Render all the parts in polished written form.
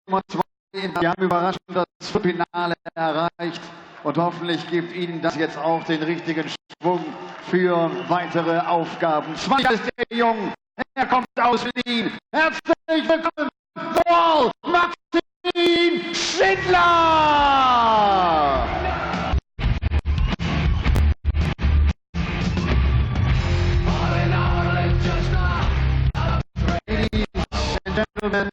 Die haben überraschend das Finale erreicht und hoffentlich gibt ihnen das jetzt auch den richtigen Schwung für weitere Aufgaben. Zweiter ist der Jung, er kommt aus Berlin. Herzlich willkommen, Paul Maxim Schindler! Ladies and gentlemen,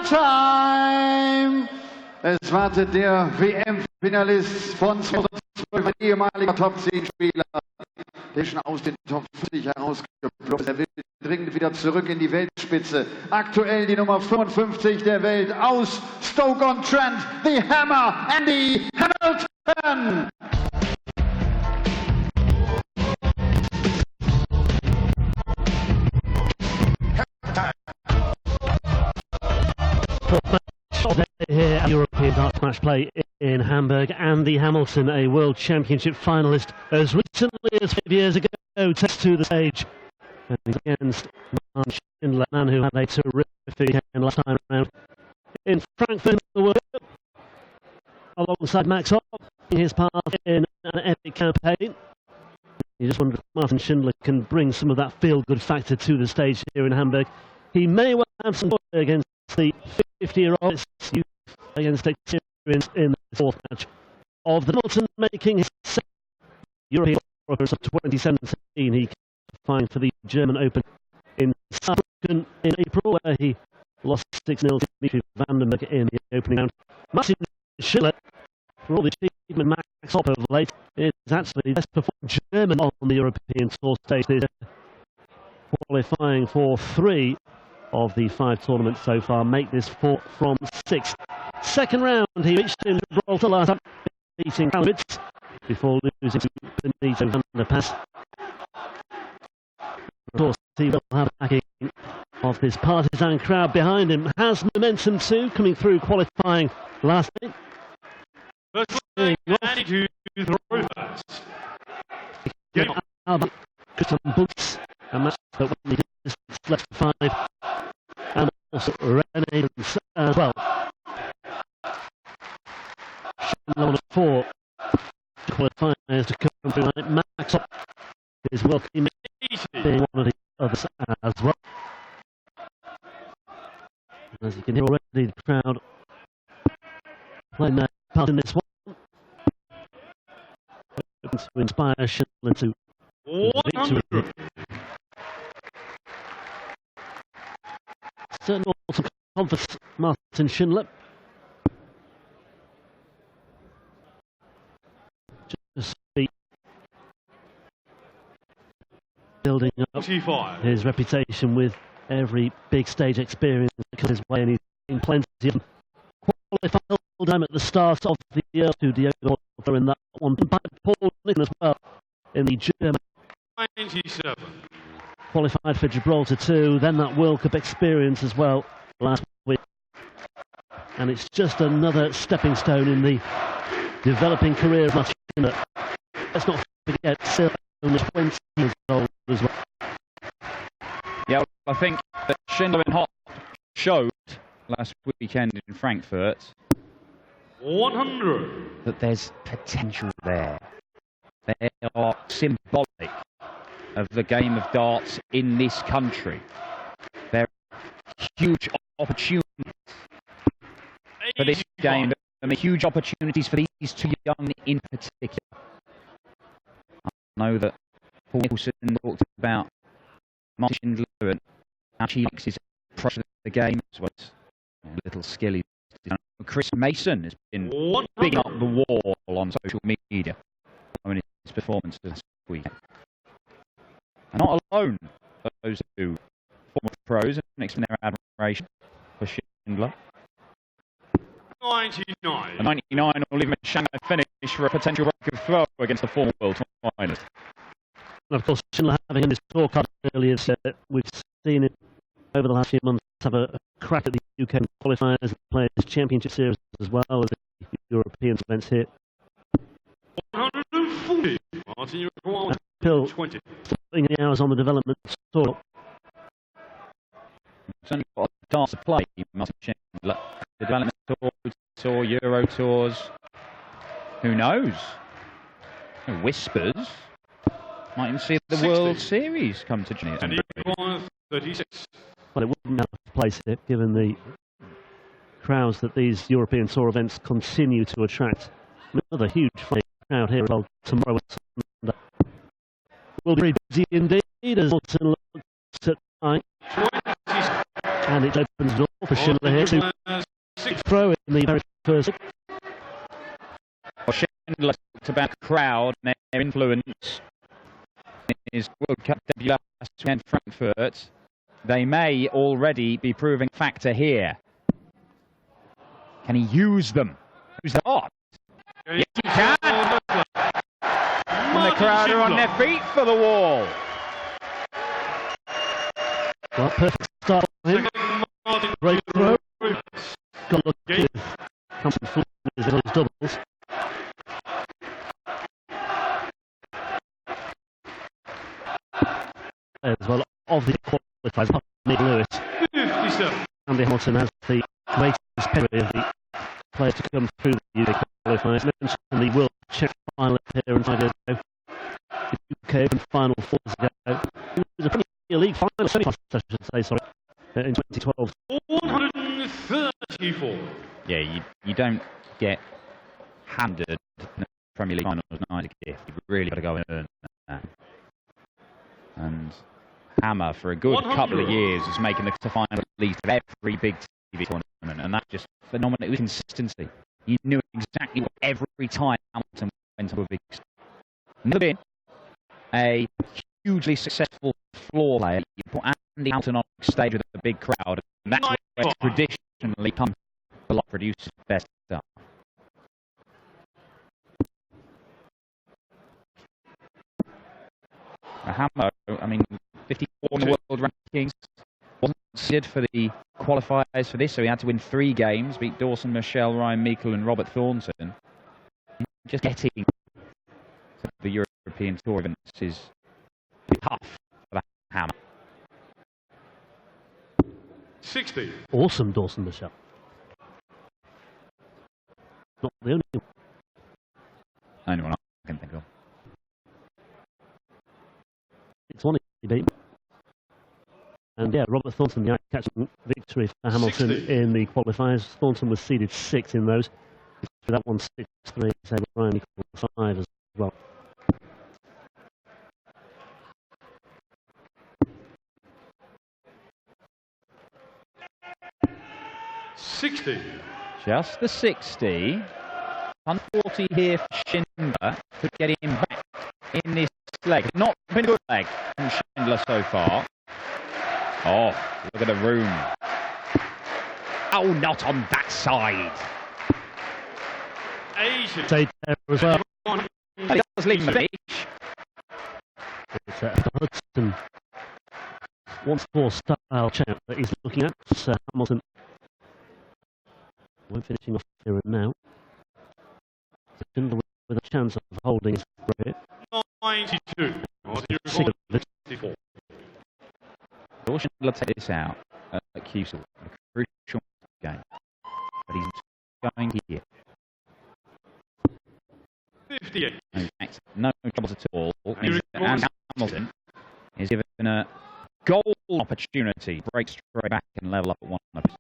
Time! Es wartet der WM-Finalist von 2012, ein ehemaliger Top-10-Spieler, der schon aus den Top 50 herausgeflogen ist. Er will dringend wieder zurück in die Weltspitze. Aktuell die Nummer 55 der Welt aus Stoke-on-Trent, the Hammer, Andy Hamilton! Here at European Darts Matchplay in Hamburg. Andy Hamilton, a World Championship finalist, as recently as 5 years ago, takes to the stage and against Schindler, man who had a terrific weekend last time around in Frankfurt, the World Cup, alongside Max Hopp, his part in an epic campaign. You just wonder if Martin Schindler can bring some of that feel-good factor to the stage here in Hamburg. He may well have some joy against the 50-year-old against experience in the fourth match of the Hamilton, making his second European of 2017. He qualified for the German Open in Saarbrücken in April, where he lost 6-0 to Dimitri Vandenberg in the opening round. Martin Schindler, for all the achievement Max Hopp of late, is actually the best performing German on the European tour stage this year, qualifying for 3 of the 5 tournaments so far, make this 4 from 6. Second round, he reached in Gibraltar last up, beating Kravitz before losing to Benito van der Pas. Of course, he will have backing of this partisan crowd behind him. Has momentum too, coming through qualifying last night. First leg, attitude throw first. Some boots, and that's the one distance left 5. And also Rene as well. Schindler on 4 qualifiers to come through like Max Hopp is well being one of the others as well. As you can hear already, the crowd playing their part in this one. To inspire Schindler to victory. Certainly also confidence, Martin Schindler. Just building up his reputation with every big stage experience that comes his way, and he's seen plenty of qualified time at the start of the year to Diogo in that one, by Paul Nickon as well in the German 97. Qualified for Gibraltar too, then that World Cup experience as well last week. And it's just another stepping stone in the developing career of Martin Schindler. Let's not forget, still only 20 years old as well. Yeah, I think that Schindler and Hopp showed last weekend in Frankfurt 100 that there's potential there. They are symbolic of the game of darts in this country. There are huge opportunities for this game, and huge opportunities for these 2 young in particular. I know that Paul Nicholson talked about Martin Schindler and how he likes his approach to the game, as well as a little skill. Chris Mason has been bigging up the wall on social media following his performance this weekend. And not alone those two former pros and expressing their admiration for Schindler. 99. A 99 will leave him in Shanghai finish for a potential record throw against the former world finalist. And of course, Schindler having in his scorecard earlier said that we've seen it over the last few months have a crack at the UK qualifiers and Players Championship Series as well as the European events here. 140. Martin, Pill 20. putting the hours on the development tour. It's only got a dance to play, must have Schindler. The development tour, Euro tours. Who knows? Whispers. Might even see the 60. World Series come to Germany. And he won 36. Well, it wouldn't have to place it, given the crowds that these European Tour events continue to attract. Another huge crowd here as well tomorrow and Sunday. Will be very busy indeed as Hamilton looks at night. And it opens the door for Schindler here to throw in the very first. Well, Schindler talked about the crowd and their influence in his World Cup debut last weekend in Frankfurt. They may already be proving a factor here. Can he use them? Who's not? Yes, he can! And the crowd are on their feet for the wall. Well, perfect start for him. Great throw. Got to look with Hamilton full with his doubles. As well of the qualifiers, Nick Lewis. Andy Hamilton has the greatest pedigree of the players to come through the UK qualifiers. Mentioned the World Champion final appearance 5 years ago. The UK Open final 4 years ago. It was a Premier League final, semi-final, I should say, sorry, in 2012. 134. Yeah, you don't get handed the Premier League finals night a gift. You've really got to go and earn that. And Hammer, for a good 100. couple of years, was making the final at least of every big TV tournament, and that just phenomenal. It was consistency. You knew exactly what every time Hamilton went to a big stage. Never been a hugely successful floor player. You put Andy Hamilton on stage with a big crowd, and that's where traditionally comes a lot produces best stuff. Hammer, I mean, 54 in the world rankings, wasn't considered for the qualifiers for this, so he had to win 3 games, beat Dawson, Michelle, Ryan Meikle and Robert Thornton. Just getting to the European Tour events is tough for that Hammer. 60. Awesome, Dawson Michelle. Not the only one I can think of. It's one he beat. And yeah, Robert Thornton, the eye-catching victory for Hamilton 60. in the qualifiers. Thornton was seeded 6th in those. That one 6-3, so Ryan equal 5 as well. $60. Just the 60. 140 here for Schindler. Could get him back in this leg. Not been a good leg from Schindler so far. Oh, look at the room. Oh, not on that side. Asian. Stayed there as well. But he does leave him a beach. It's Hudson. Once more style champ that he's looking at. Hamilton won't finishing off here and now. Schindler with a chance of holding his breath. 92. Will Schindler take this out at Cusel? A crucial game. But he's going here. 58. In fact, no troubles at all. And Hamilton is given a goal opportunity. Break straight back and level up at one of his.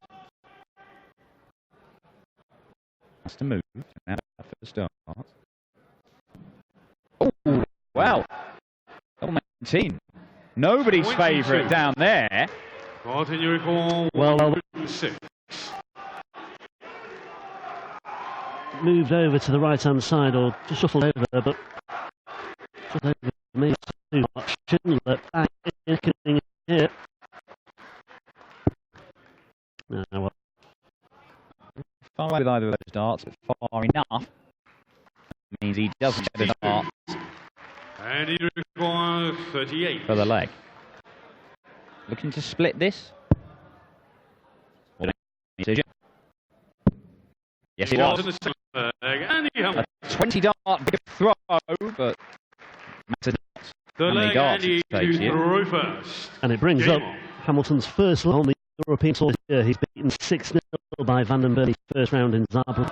Has to move. Now for the start. Oh, well. 19. Nobody's favourite down there. Well, 6. Moved over to the right-hand side, or just shuffled over, but shuffled over to me too much. Schindler back in here. Well. Far away with either of those darts, but far enough. That means he doesn't get the dart. And he requires 38. For the leg. Looking to split this? Decision. Yes, he does. A 20 dart big throw, but matters not. How many darts it takes here. And it brings up Hamilton's first on the European Tour this year. He's beaten 6-0 by Van den Berg's first round in Zagreb.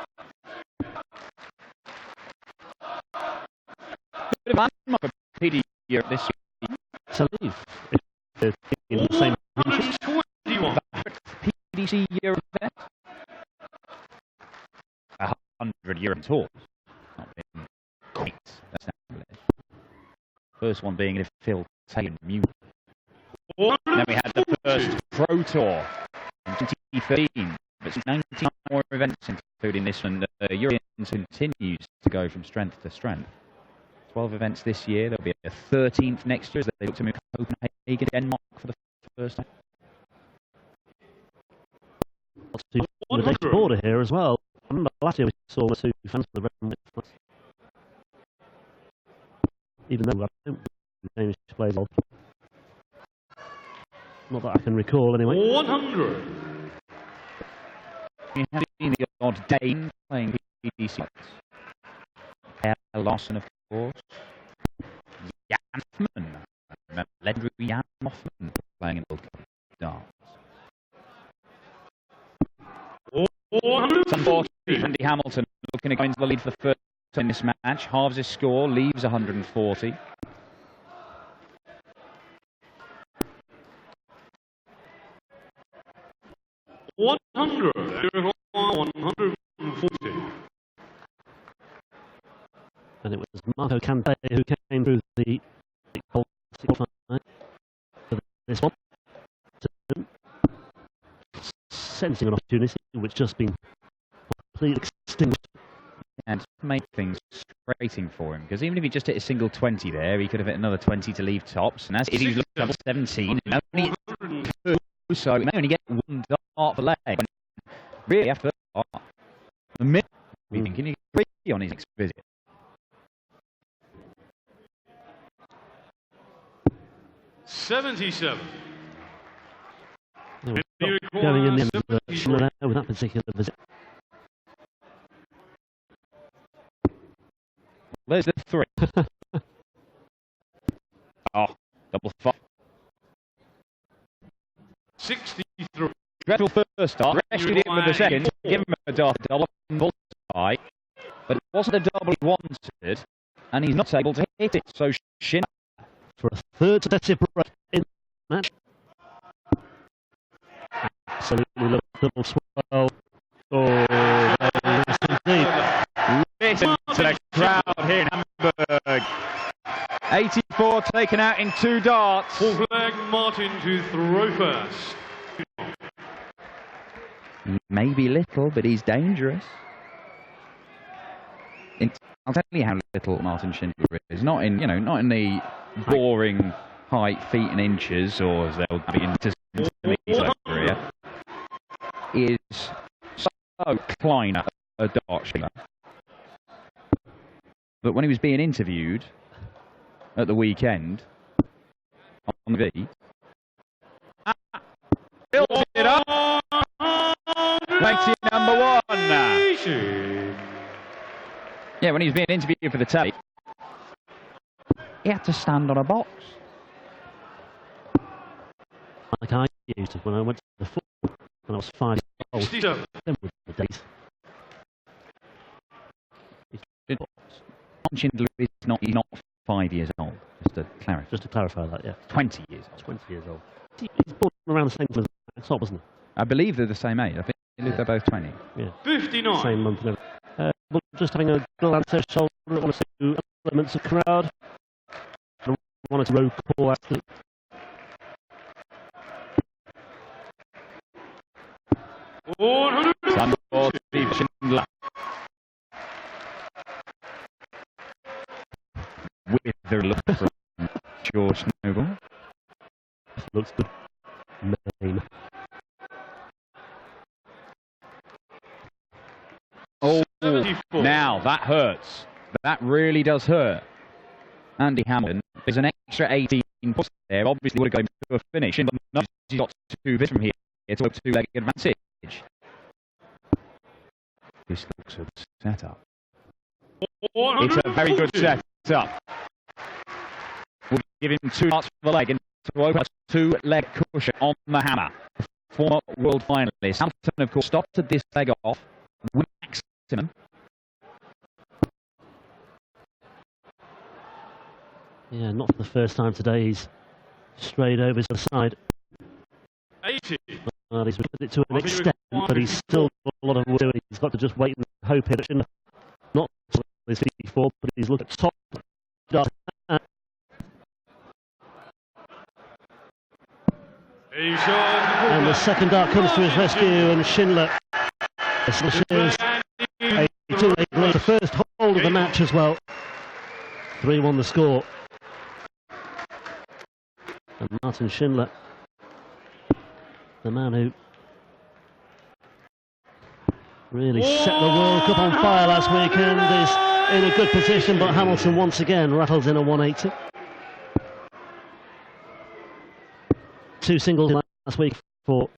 Bit of landmark for PD Europe this year. To leave in the same region. 21. PDC Europe event. 100 Europe tours. Not been quite established. First one being in Phil Taylor Munich. Then we had the first Pro Tour in 2013. But 19 more events, including this one. Europeans continues to go from strength to strength. 12 events this year. There'll be a 13th next year as they look to move to Copenhagen, Denmark for the first time. The next border here as well. I remember last year we saw the two fans for the red and white flags. Even though I don't Danish play golf. Not that I can recall anyway. 100. We have seen the odd Dane playing PDC. Per Larsen, of course. Janfman. Remember legendary Jan Moffman playing in the World Cup darts. 140. Andy Hamilton looking to go into the lead for the first in this match. Halves his score, leaves 140. And it was Marco Cante who came through the qualifying for this one. Sensing an opportunity which just been completely extinguished. And make things frustrating for him, because even if he just hit a single 20 there, he could have hit another 20 to leave tops. And as he was looking at 17, only two, so he may only get one dart per leg. And really, after the minute, we thinking he could be on his next visit. $77. Going in the end of the Schindler with that particular visit. There's the 3. Oh, double 5. 63. Dreadful first start. Rescued it with the second. Give him a dart double. Bullseye. But it wasn't the double he wanted. And he's not able to hit it. So Schindler. For a third successive break in the match. Absolutely double swell. Oh, very nice indeed. Listen to the crowd here in Hamburg. 84 taken out in 2 darts. Full flag Martin to throw first. Maybe little, but he's dangerous. I'll tell you how little Martin Schindler is. Not in, not in the boring height, feet and inches, or as they'll be into over here. He is so Kleiner a dart Schindler. But when he was being interviewed at the weekend on the V, built it up. 20 number 1. Yeah, when he was being interviewed for the tape, he had to stand on a box. Like I used to when I went to the football when I was 5 years old. Then with the days. Schindler is he's not 5 years old, just to clarify that, yeah. 20 years old. 20 years old. He's born around the same time as Top, wasn't he? I believe they're the same age. I think they're both 20. Yeah. 59. Same month and everything. We're just having a good answer shoulder at one or two elements of crowd. One or two row call after. Schindler. With the look from George Noble. Looks good. Name. Oh, now that hurts. That really does hurt. Andy Hamilton, there's an extra 18 points there. Obviously would have gone to a finish, but no, he's got 2 bits from here to a 2-leg advantage. This looks a good setup. It's a very good setup. We'll give him 2 darts for the leg and to open a 2-leg cushion on the hammer. Former world finalists. Hamilton, of course, stopped at this leg off. Maximum. Yeah, not for the first time today. He's strayed over to the side. 80. Well, he's with it to an extent, but he's still got a lot of work to do. He's got to just wait and hope here that Schindler not his feet before, but he's looked at top. And the second dart comes to his rescue, and Schindler smashes a 2-8 lead. The first hold of the match as well. 3-1 the score. And Martin Schindler, the man who really set the World Cup on fire last weekend, is in a good position, but Hamilton once again rattles in a 180. 2 singles last week for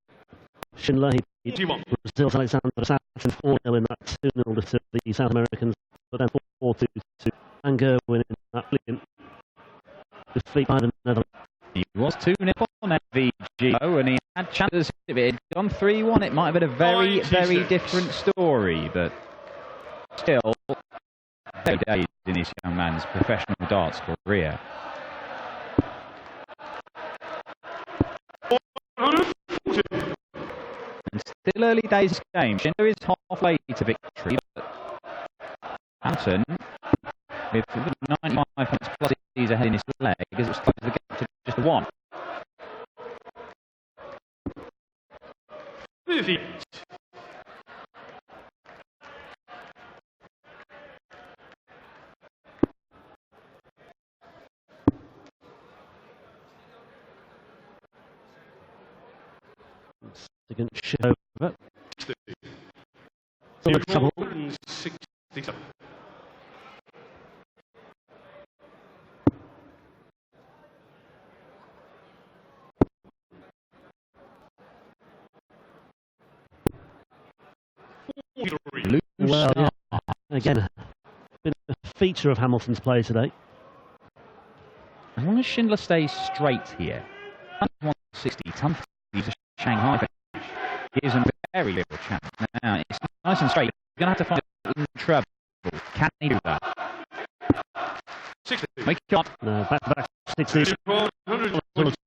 Schindler. He beat Brazil's Alexander Satin 4-0 in that 2-0 to the South Americans, but then 4-2 to Van Gerwen in that brilliant defeat by the Netherlands. He was 2-0 on FVGO, and he had chances. If it had gone 3-1, it might have been a very, very different story, but still, early days in this young man's professional darts career. And still early days of this game. Schindler is halfway to victory, but Hamilton, with 95 points plus, he's ahead in his leg, as it's close the game to just a 1. Second show over. Full of trouble. 67. Well, yeah. Again, been a feature of Hamilton's play today. As long as Schindler stays straight here, 160, tough to Shanghai finish. Gives him very little chance. Now, it's nice and straight. He's going to have to find it in trouble. Can he do that? 60. Make it up. No, back 60.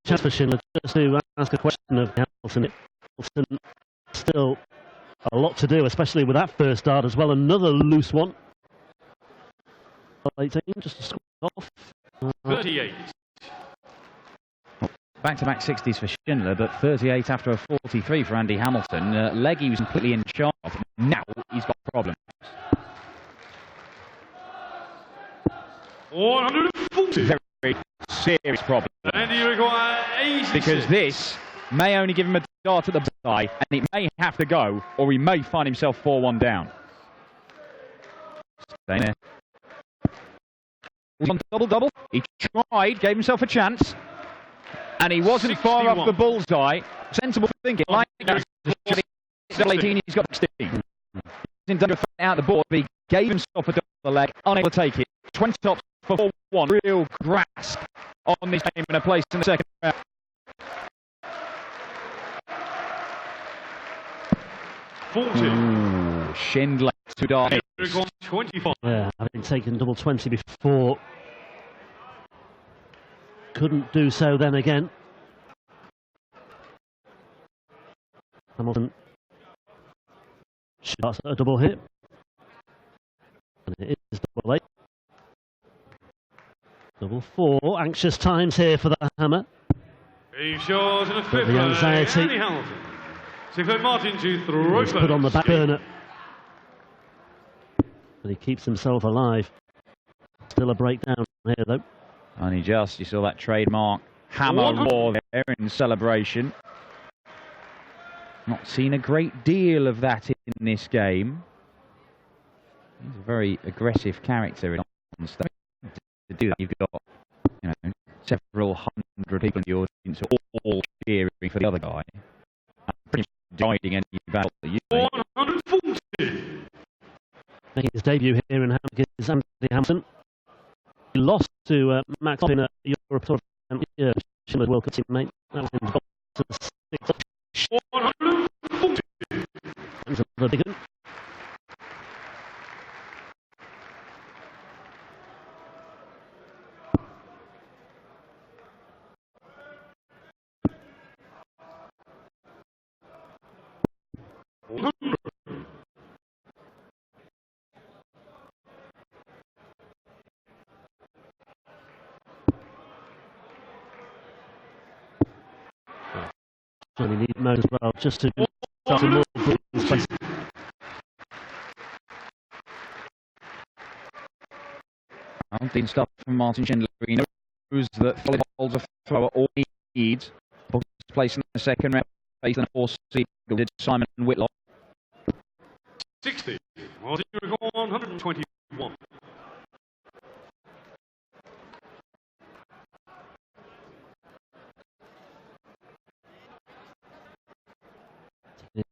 Chance for Schindler just to ask a question of Hamilton. Hamilton still a lot to do, especially with that first dart as well. Another loose one. 18, just to square off. 38. Back-to-back 60s for Schindler, but 38 after a 43 for Andy Hamilton. Leggy was completely in charge. Now he's got problems. 140. Very serious problem. And you require 86. Because this may only give him a dart at the bullseye, and it may have to go, or he may find himself 4-1 down. Stay there. Was on double-double. He tried, gave himself a chance, and he wasn't 61. Far off the bullseye. Sensible thinking. Like that. 18, he's got 16. He didn't do out the board, but he gave himself a double the leg, unable to take it. 20 tops for 4-1. Real grasp on this game and a place in the second round. Schindler to darts. 25. Yeah, having taken double 20 before. Couldn't do so then again. Hamilton starts a double hit. And it is double 8. Double 4. Anxious times here for the hammer. He shows in a fifth. The anxiety. Andy Hamilton. So Martin to throw. He's put on the back burner. But he keeps himself alive. Still a breakdown here though. Only just, you saw that trademark hammer roar there in celebration. Not seen a great deal of that in this game. He's a very aggressive character. To do that, you've got, you know, several hundred people in the audience all cheering for the other guy. I'm pretty much joining any battle that you make. 140. Making his debut here in Hamburg is Andy Hamilton. He lost to Max in a Europe Schindler's World Cup teammate. That was in 140. the big one. Really need mode as well, just to start a more breathing space. Didn't stop from Martin Schindler. He knows that holds a thrower all he needs. Place in the second round, facing the 4 seed did Simon Whitlock. 60. Martin, you record 121.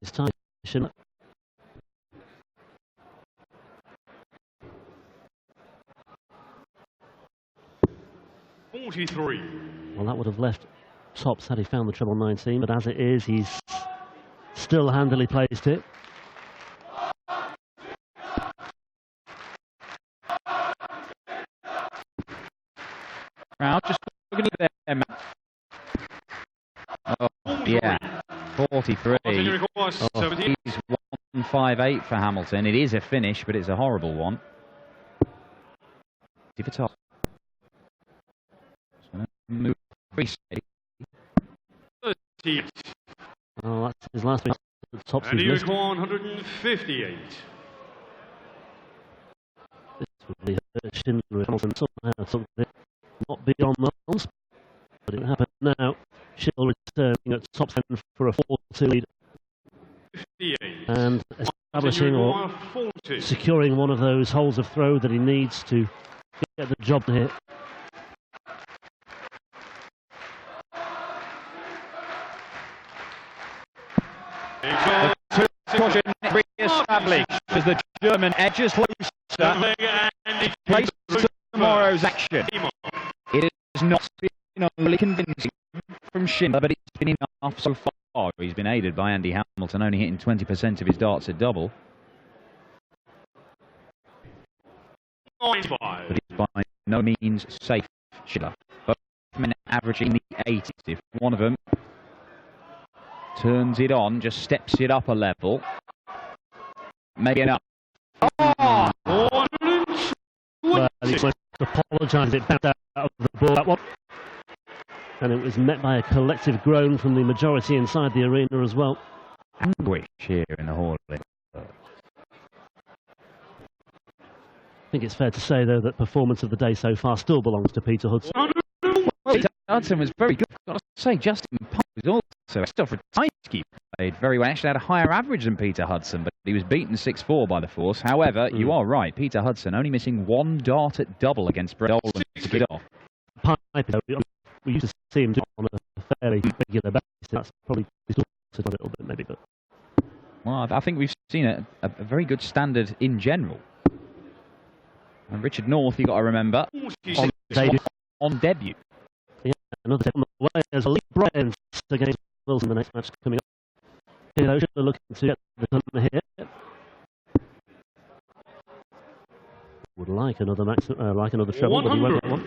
It's time, Schindler. Well, that would have left tops had he found the treble 19, but as it is, he's still handily placed it. Now, just looking at there, Matt. Oh, yeah, 43. Oh, he's 158 for Hamilton. It is a finish, but it's a horrible one. For top. Move. Oh, that's his last week. Tops and he list. 158. This would be Schindler and Hamilton somehow took it not beyond miles, but it happened now. Schindler returning at top 10 for a 4-2 lead. 58. And establishing or securing one of those holes of throw that he needs to get the job here. The caution re-established as the German edges closer. Place tomorrow's action. It has not been only convincing from Schindler, but it's been enough so far. He's been aided by Andy Hamilton, only hitting 20% of his darts at double. But it's by no means safe, Schindler. But averaging the 80s. If one of them turns it on, just steps it up a level, maybe enough. Well, he went to apologise, it bounced out of the ball, that one. And it was met by a collective groan from the majority inside the arena as well. Anguish here in the hall. I think it's fair to say, though, that performance of the day so far still belongs to Peter Hudson. Well, Peter Hudson was very good. I've got to say, Justin Pike was also Christopher Tysky played very well. Actually had a higher average than Peter Hudson, but he was beaten 6-4 by the force. However, you are right. Peter Hudson only missing one dart at double against Brett Dolan to get off. Pike, we used to see him do it on a fairly regular basis. That's probably distorted a little bit, maybe. But well, I think we've seen a very good standard in general. And Richard North, you've got to remember, on debut. Yeah, another step on the way as Lee Bryant against Wilson in the next match coming up. Schindler looking to get the gun here. Would like another treble, but he won't get one.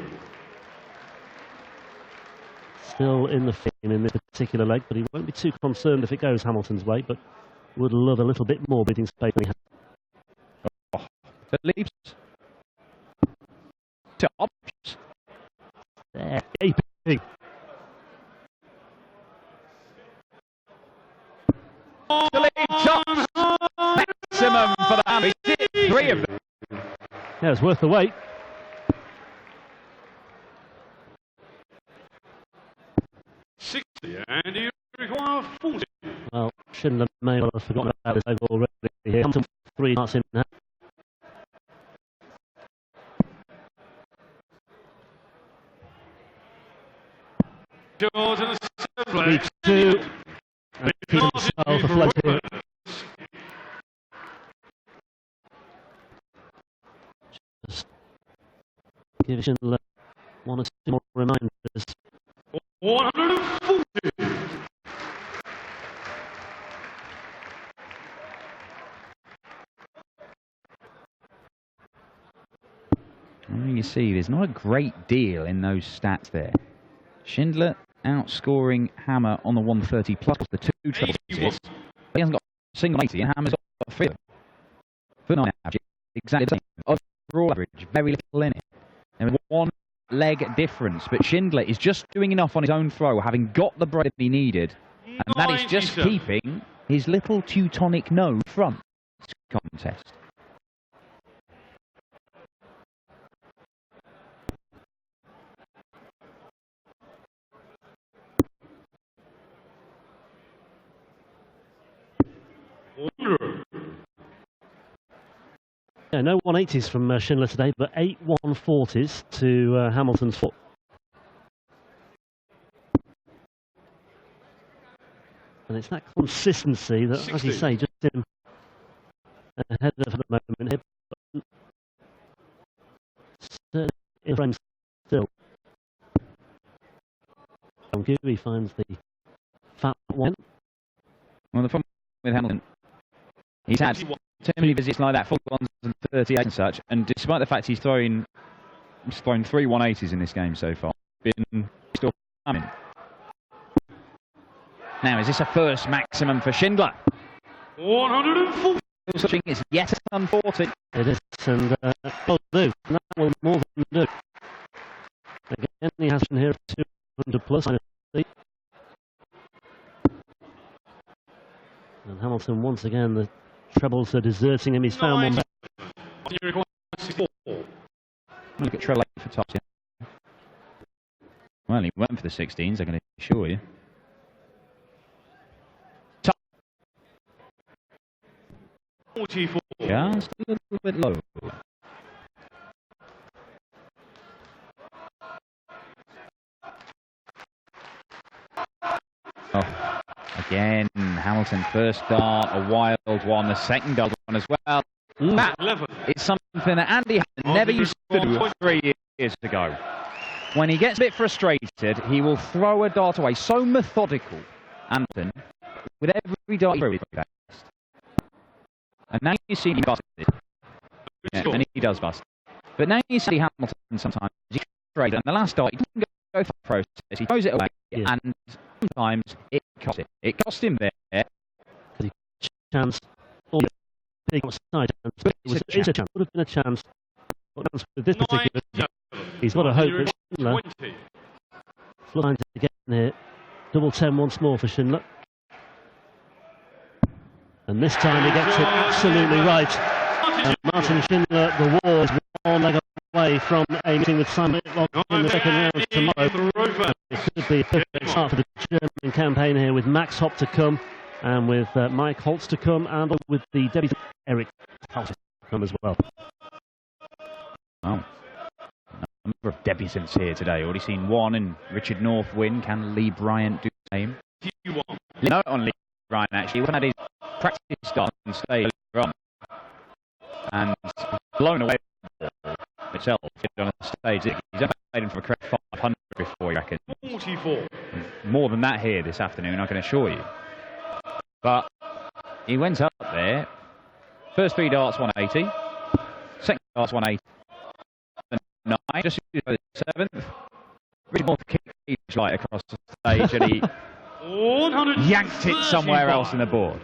Still in the frame in this particular leg, but he won't be too concerned if it goes Hamilton's way, but would love a little bit more breathing space than he has. Oh, that leaves tops. There, gaping. The lead tops. Maximum for the Hammy. 3 of them. Yeah, it's worth the wait. And you require 40. Well, Schindler may well have forgotten about this over already here. Hamilton 3 darts in now. George and Assembly. 3-2. And Peter Hudson for float here. Just give Schindler 1 or 2 more reminders. 140. 140. And you see, there's not a great deal in those stats there. Schindler outscoring Hammer on the 130 plus the 2 treble digits. He hasn't got a single 80, and Hammer's got 3. For 9 average, exactly the same. Overall average, very little in it. And with 1 leg difference, but Schindler is just doing enough on his own throw, having got the break he needed, and that is just keeping his little Teutonic nose front contest. Yeah, no 180s from Schindler today, but 8 140s to Hamilton's 4. And it's that consistency that, 60. as you say, just him ahead of the moment here. But in frame still. He finds the fat one. Well, the problem with Hamilton, he's had too many visits like that, 41s and 38 and such, and despite the fact he's thrown 3 180s in this game so far, been still coming. Now, is this a first maximum for Schindler? 140. It's yet a 140. It is, and will do. And that will more than do. Again, he has been here at 200 plus. I see. And Hamilton, once again, the trebles are deserting him. He's found one back. Look at treble 8 for top 10. Well, he went for the 16s, I can assure you. Top 44. just a little bit low. Oh, again, Hamilton first dart, a wild one, the second dart one as well. That is something that Andy never used to do 3 years ago. When he gets a bit frustrated, he will throw a dart away. So methodical, Anton, with every dart he throws. And now you see him busted. Yeah, and he does bust. But now you see Hamilton sometimes, he's straight, and the last dart, he doesn't go through the process, he throws it away, and sometimes it cost him. It cost him there. Chance. Big outside chance. It's a chance. Would have been a chance. But with this particular, he's got a hope that Schindler flying to get in here. Double 10 once more for Schindler. And this time he gets it absolutely right. And Martin Schindler, the war is 1 leg away from a meeting with Simon Whitlock in the second round tomorrow. It could be a perfect start for the German campaign here, with Max Hopp to come, and with Mike Holtz to come, and with the debutant Eric Holtz to come as well. Oh, a number of debutants here today. Already seen one, and Richard North win. Can Lee Bryant do the same? No, on Lee Bryant actually. He had his practice start on stage from, and blown away itself on the stage. He's only played him for a correct 500 before, you reckon. 44. More than that here this afternoon, I can assure you. But he went up there. First 3 darts 180. Second darts 180. 9. Just the 7th. Really more kick light across the stage, and he yanked it somewhere else in the board.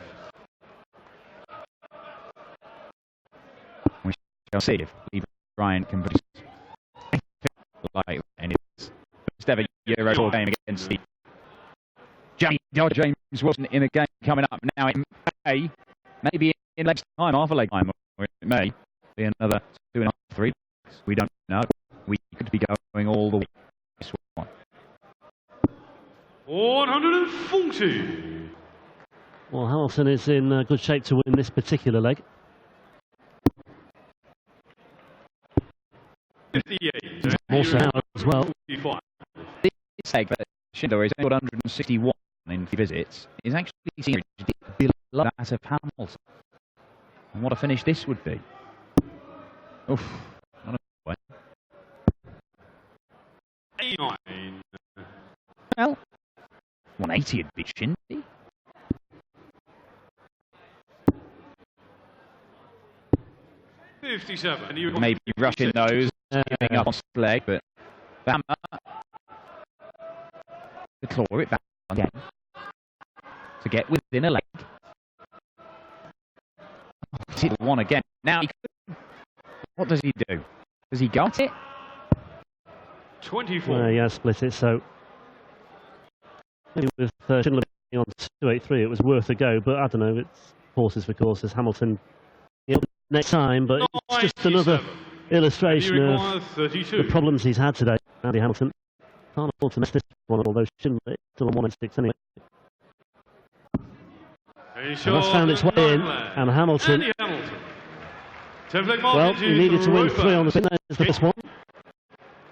We shall see if Lee Bryant can produce like in his first ever Euro Tour game against the James wasn't in a game coming up now. It may, maybe in next time, half a leg time, or it may be another 2.5, 3. We don't know. We could be going all the way. 140. Well, Hamilton is in good shape to win this particular leg. 58. Also as well. This leg that Schindler is 161 in visits is actually seen below that of Hamilton. And what a finish this would be. Oof, not a good way. 89. Well, 180 would be Schindler. $57. Maybe rushing those giving up on leg, but Bammer to claw it back again to get within a leg. Hit one again. Now, what does he do? Does he gut it? 24. Yeah, split it, so maybe with Schindler being on 283, it was worth a go, but I don't know, it's horses for courses. Hamilton next time, but it's just another illustration of the problems he's had today. Andy Hamilton can't afford to miss this one, although Schindler is still on 186 anyway. And that's found its way in, and Hamilton, well, he needed to win 3 on the spin. There's the first one.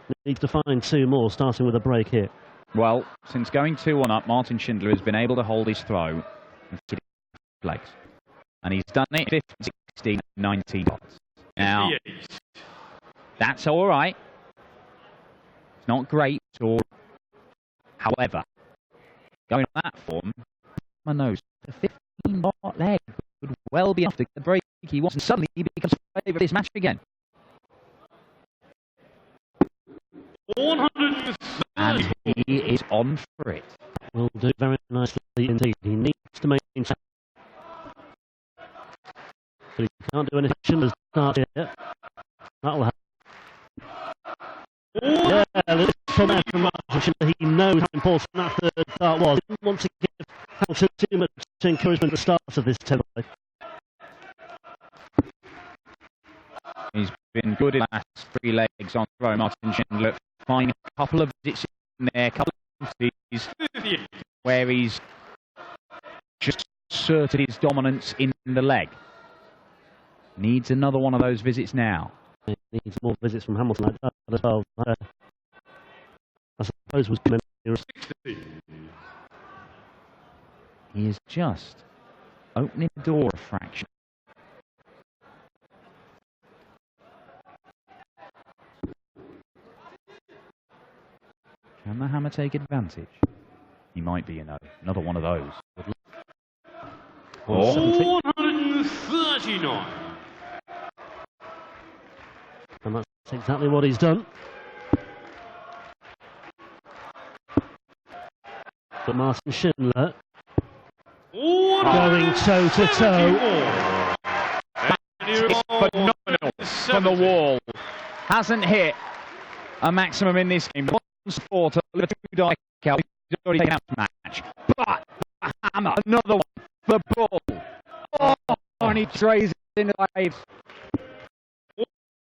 He needs to find 2 more, starting with a break here. Well, since going 2-1 up, Martin Schindler has been able to hold his throw and hit legs. And he's done it 15, 16, 19 shots. Now, that's all right. It's not great, however, going on that form, my nose, a 15-dot leg could well be after the break he wants, and suddenly he becomes favourite of this match again. And he is on for it. Will do very nicely indeed. He needs to maintain. But he can't do anything. Schindler's start here. That'll happen. Yeah, little from there from Martin Schindler. He knows how important that third start was. He didn't want to give Hamilton too much encouragement at the start of this template. He's been good in the last 3 legs on throw, Martin Schindler. Finding a couple of visits in there, a couple of instances where he's just asserted his dominance in the leg. Needs another one of those visits now. He needs more visits from Hamilton like that as well. I suppose was coming. He is just opening the door a fraction. Can the hammer take advantage? He might be, another one of those. 139. And that's exactly what he's done. But Martin Schindler going toe to toe. Phenomenal from the wall. Hasn't hit a maximum in this game. One sport, a 2-die count. He's already taken out the match. But a hammer, another one, the ball. Oh, and he trays it into the waves.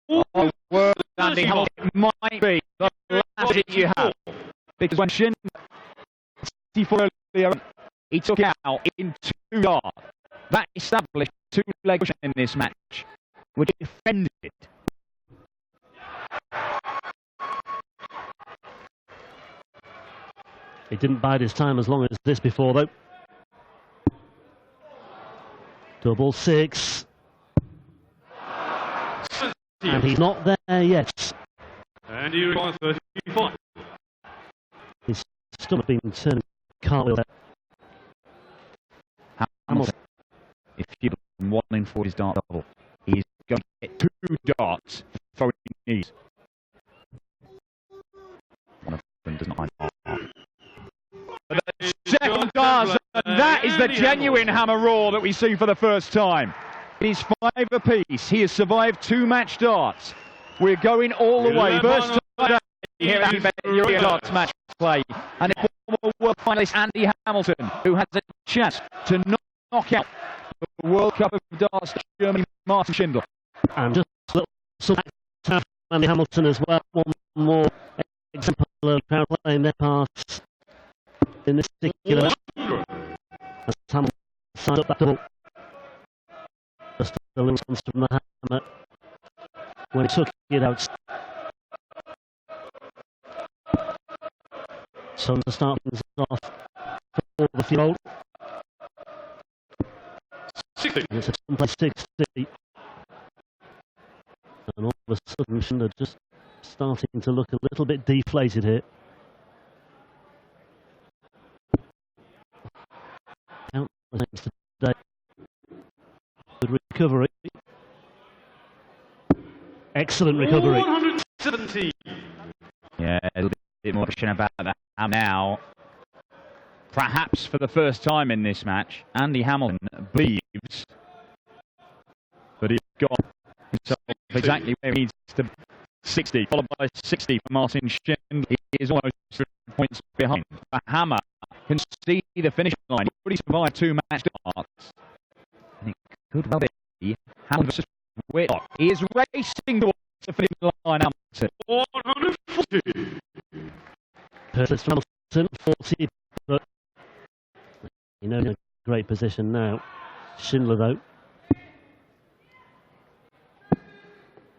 Oh, well, Andy Hamilton, it might be the last hit you have. Because when Schindler, 64 earlier, he took out in 2 yards. That established 2-leg push in this match, which defended it. He didn't bide his time as long as this before, though. Double 6. And he's not there yet. And he requires 35. His stomach been turning cartwheel there. Hamilton, if you've been 1 in 4 his dart double, he's going to get 2 darts throwing knees. One of them does not mind. But the second does, and that is the genuine hammer roar that we see for the first time. He's 5 apiece. He has survived 2 match darts. We're going all the way. First time here at the European Darts Match Play. And it's former world finalist Andy Hamilton, who has a chance to knock out the World Cup of Darts Germany, Martin Schindler. And just a little to Andy Hamilton as well. One more example of crowd playing their parts in this particular. As Hamilton signed up that double. Just a little response from the hammer when he took it out. So to start things off for the field. 60. And it's a 60. And all of a sudden, Schindler just starting to look a little bit deflated here. Countless today. Good recovery. Excellent recovery. 17. Yeah, a little bit more question about that now. Perhaps for the first time in this match, Andy Hamilton believes that he's got himself exactly where he needs to be. 60, followed by 60 for Martin Schindler. He is almost 3 points behind. The Hammer can see the finish line. He already survived 2 match starts. And it could well be Hamilton versus Whitlock. He is racing towards the finish line. Hamilton. 140. Perfect for Hamilton, 40, but in a great position now. Schindler, though.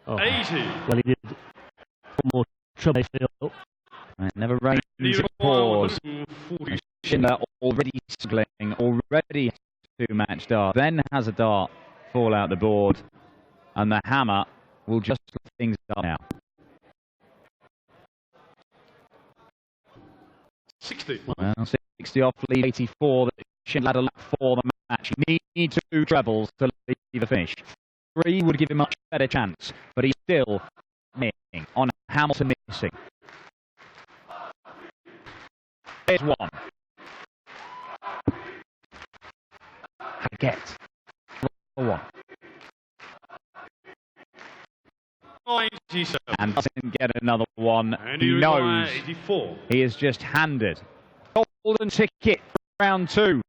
Oh, 80. well, he did put more trouble, I feel. It never rains to pause. Schindler already struggling, already 2 match start. Then has a dart fall out the board, and the Hammer will just let things up now. 60. Well, 60 off lead 84. That Schindler had a lap for the match. Need 2 trebles to leave the finish. 3 would give him a much better chance, but he's still missing on Hamilton missing. There's 1. Get 1. 97. And doesn't get another one. And he knows 84. he is just handed golden ticket for round 2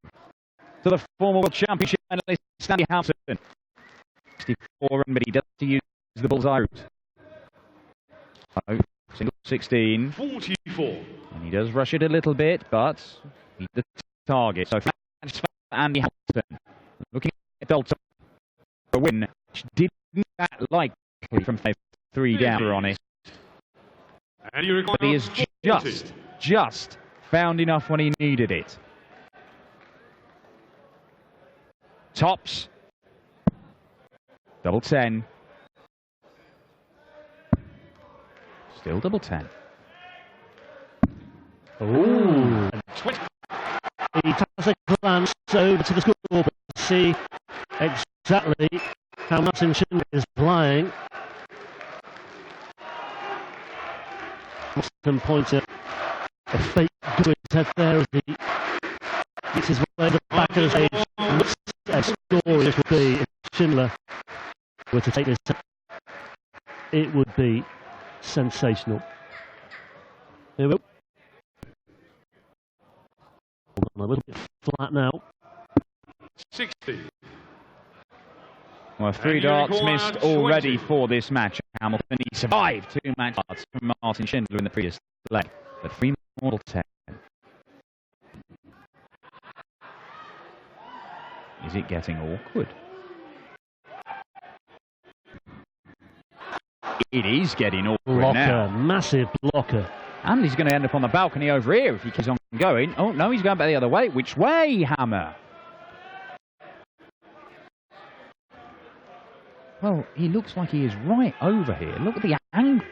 to the former World Championship medalist Andy Hamilton. 64 run, but he does use the bullseye route. Oh, single 16. 44. And he does rush it a little bit, but he's the target. So for Andy Hamilton, looking at Dalton for a win, which didn't that likely from 3 down, to be honest. But he has just found enough when he needed it. Tops. Double 10. Still double 10. Ooh. He has a glance over to the scoreboard to see exactly how Martin Schindler is playing. Austin pointed a fake to his head there as he gets his way to the back of the stage. Looks as glorious would be if Schindler were to take this. It would be sensational. Here we go. A little bit flat now. 60. Well, 3 darts missed already for this match. Hamilton, he survived 2 match darts from Martin Schindler in the previous leg, but 3 more 10. Is it getting awkward? It is getting awkward now. Massive blocker. And he's going to end up on the balcony over here if he keeps on going. Oh, no, he's going back the other way. Which way, Hammer? Well, he looks like he is right over here. Look at the angle.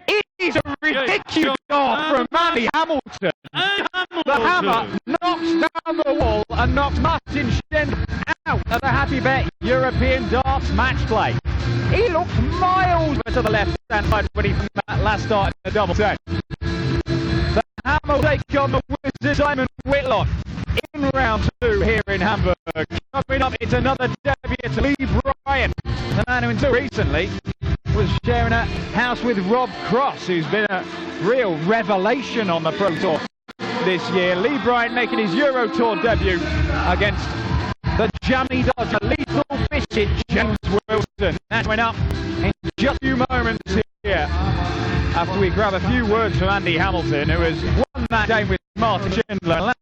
It is a ridiculous dart from Andy Hamilton. The Hammer knocks down the wall and knocks Martin Schindler out of the Happy Bet European Darts match play. He looks miles to the left-hand side when he last started the double 10. The Hammer will take on the Wizard Simon Whitlock in round 2 here in Hamburg. Coming up, it's another debut to Lee Bryant, the man who until recently was sharing a house with Rob Cross, who's been a real revelation on the Pro Tour this year. Lee Bryant making his Euro Tour debut against the Jammy Dodger, Lethal Biscuit, James Wilson. That's went up in just a few moments here after we grab a few words from Andy Hamilton, who has won that game with Martin Schindler.